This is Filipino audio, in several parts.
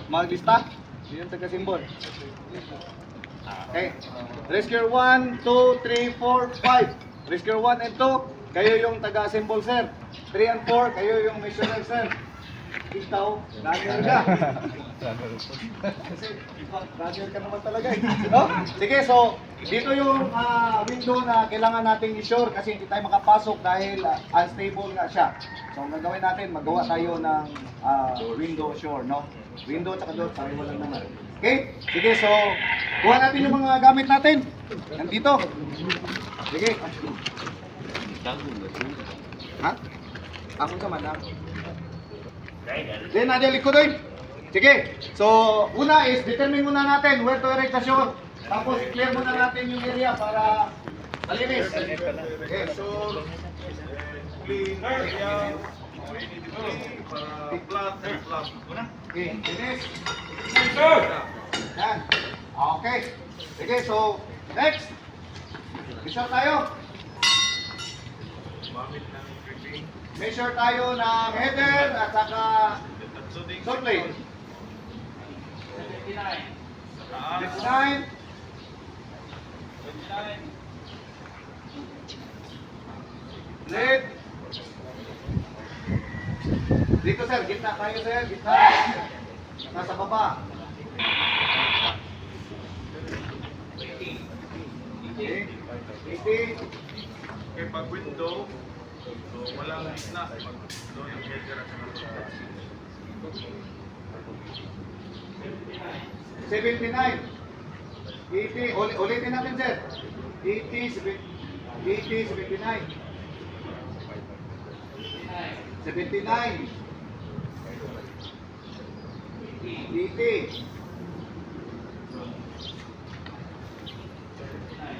maglista. Yun taga-symbol. Okay. Rescuer 1, 2, 3, 4, 5. Rescuer 1 and 2, kayo yung taga-symbol, sir. 3 and 4, kayo yung missioner, sir. Ikaw, runner ka. Kasi, runner ka naman talaga eh. No? Sige, so, dito yung window na kailangan nating i-shore kasi hindi tayo makapasok dahil unstable nga siya. So, ang gagawin natin, magawa tayo ng window shore, no? Window tsaka door, pareho lang naman. Okay? Sige, so, kuha natin yung mga gamit natin. Nandito. Sige. Ha? Ako naman, ha? Then, ada likod doon. Sige. So, una is, determine muna natin where to erect the shore. Tapos, clear muna natin yung area para malinis. Okay, so, Clean area. Flat. okay, linis. Yan. Okay. Sige, so, next. Measure tayo. Measure tayo ng header at saka short blade. 59. Blade. Dito sir, gitna tayo sir, gitna. Nasa baba. 80. Okay, pag window, so walang gitna. Pag window yung header at saka 79. 80. Ulitin natin sir. 80, 79. 79. 80.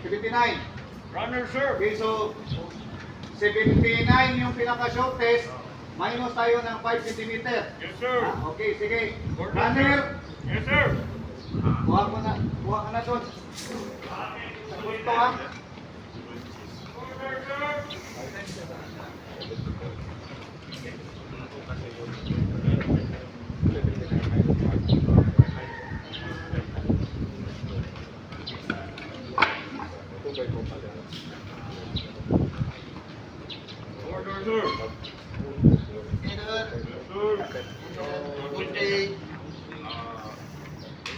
79. Runner, sir. Okay, so 79 yung pinaka-shortest, minus tayo ng 5 cm. Yes, sir. Okay, sige. Runner, Yes, sir. kuha ka na doon. Sa punto ha. Order, sir. Good day.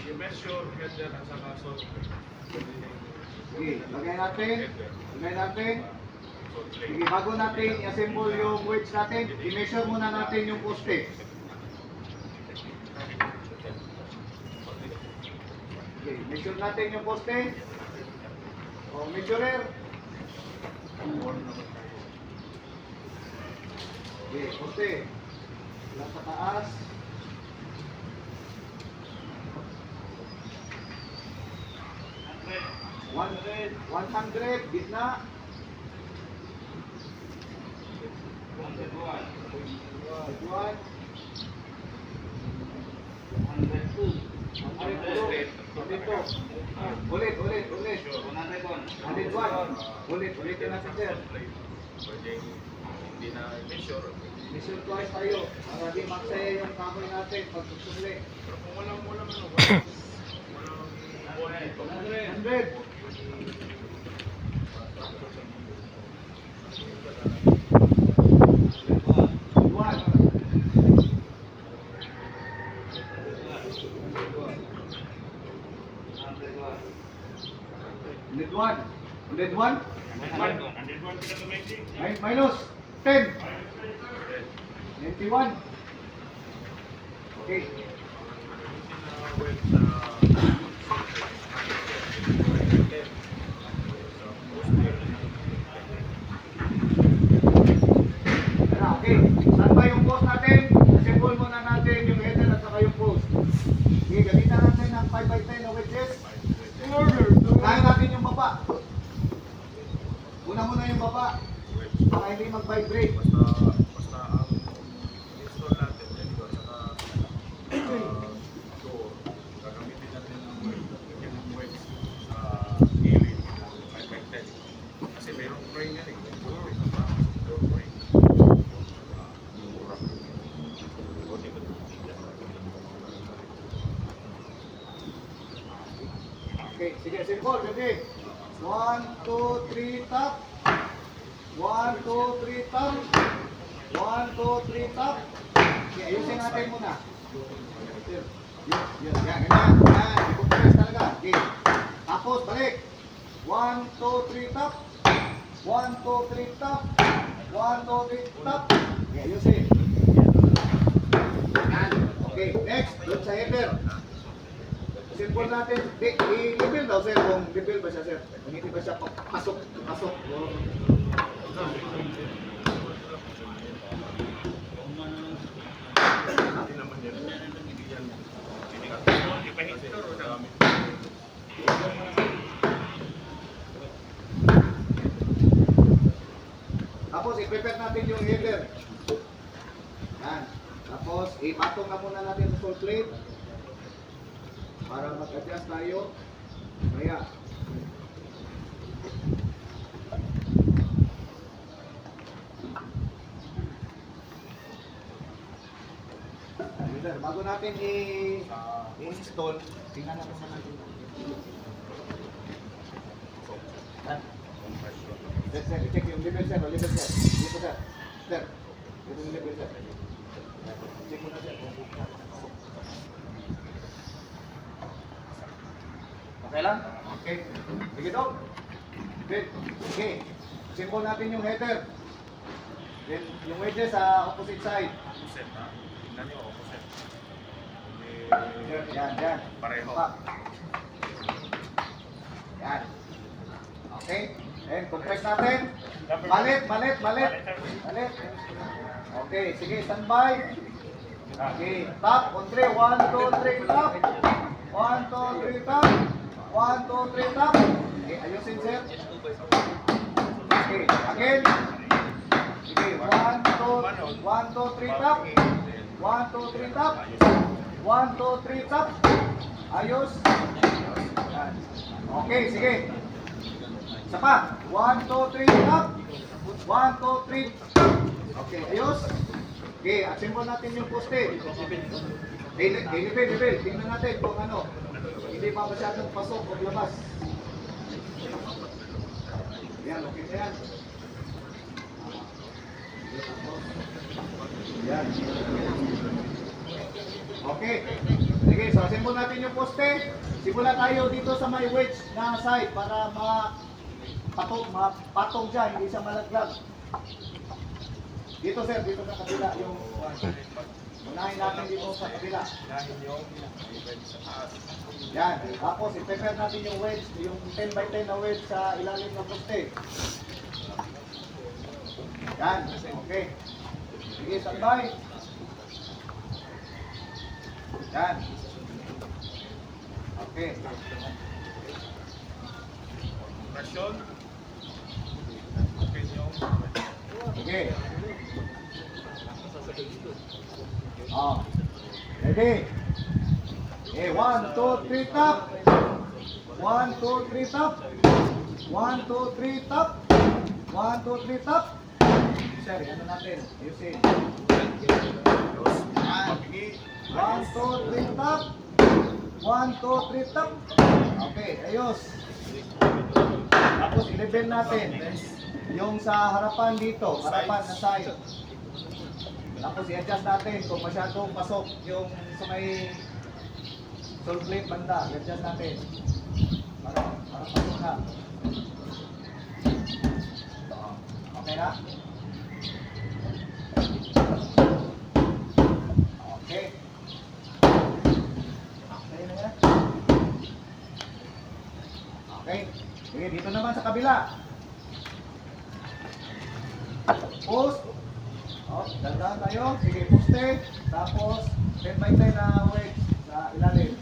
You measure header at saka salt. Sige, lagay natin. Sige, bago natin i-assemble yung wedge natin, i-measure muna natin yung poste. Okay, measure natin yung poste. O, measurer. Okay, poste. Lang sa taas. 100, gitna. 101. 102. Ulit. 101. Ulitin natin sir. Pwede hindi na measure. Measure twice tayo para di maksaya yung kamoy natin pag susuli. Pero kung walang walang 100. One. Minus 10. 91. Okay. Okay. Saan ba yung post natin? Assemble muna natin yung header at saka yung post. Okay, gamitan natin ng 5x10 na wedges. Kaya natin yung baba. Una yung baba. Para hindi mag-vibrate. Basta ang install natin dito at saka door, gagamitin Okay, sige, simple, ready? 1, 2, 3, tap. 1, 2, 3, tap. 1, 2, 3, tap. Okay, ayusin natin muna. Yan, ganyan. Yan, i-compress talaga. Okay. Tapos, balik. 1, 2, 3, tap. 1, 2, 3, tap. 1, 2, 3, tap. Okay, ayusin. Yan. Okay, next, doon sa header. Simple natin. I-level daw, sir. Kung level ba siya, sir. Kung hindi ba siya pasok. Hindi naman yan. Hindi yan. Hindi pa-hector o nagamit. Tapos, i-prepare natin yung header. Yan. Tapos, ipatong na muna natin sa full plate. Para mag-adjust tayo. Kaya. Bago natin i-install, tingnan natin sa natin. Sir, check yung level, sir. Level, sir. Dito, sir. Sir, dito yung level, sir. Check mo na, sir. Okay lang? Okay. Sige, Dok. Okay. Simple natin yung header. Then, yung header sa opposite side. Opposite, ha? Tingnan nyo, opposite. Yan. Pareho. Pa. Yan. Okay. And compress natin. Balit. Okay, sige, standby. Okay, tap, on 3, 1, 2, 3, tap. 1, 2, 3, tap. 1, 2, 3, tap. Okay, ayusin, sir. Okay, again. Sige, 1, 2, 3, tap. 1, 2, 3, tap. 1, 2, 3, tap. Ayos. Yan. Okay, sige. Isa pa. 1, 2, 3, tap. 1, 2, 3, tap. Okay, ayos. Okay, assemble natin yung poste. Level. Tingnan natin kung ano. Hindi pa masyadong pasok o labas. Yan, okay na yan. Yan. Okay. Sige, so assemble natin yung poste. Simula tayo dito sa may wedge na side para mapatong siya, hindi siya malaglag. Dito, sir, dito sa kabila yung unahin natin dito sa kabila. Yan. Tapos, i-prepare natin yung wedge, yung 10 by 10 na wedge sa ilalim ng poste. Yan. Okay. Sige, standby. Yan. Okay. Presyon. Okay nyo. Okay. Ready? Okay, 1, 2, 3, tap. 1, 2, 3, tap. 1, 2, 3, tap. 1, 2, 3, tap. Sir, ano natin? Ayusin. 1, 2, 3, tap. 1, 2, 3, tap. Okay, ayos. Tapos, i-level natin. Yung sa harapan dito, harapan na side. Tapos i-adjust natin kung masyadong pasok yung sa may sole plate banda. I-adjust natin. Para pasok na. Okay na? Okay. Okay na yan. Okay. Sige, dito naman sa kabila. Post. Dandan tayo. Sige, poste. Tapos, 10 by 10 na wedge sa ilalim.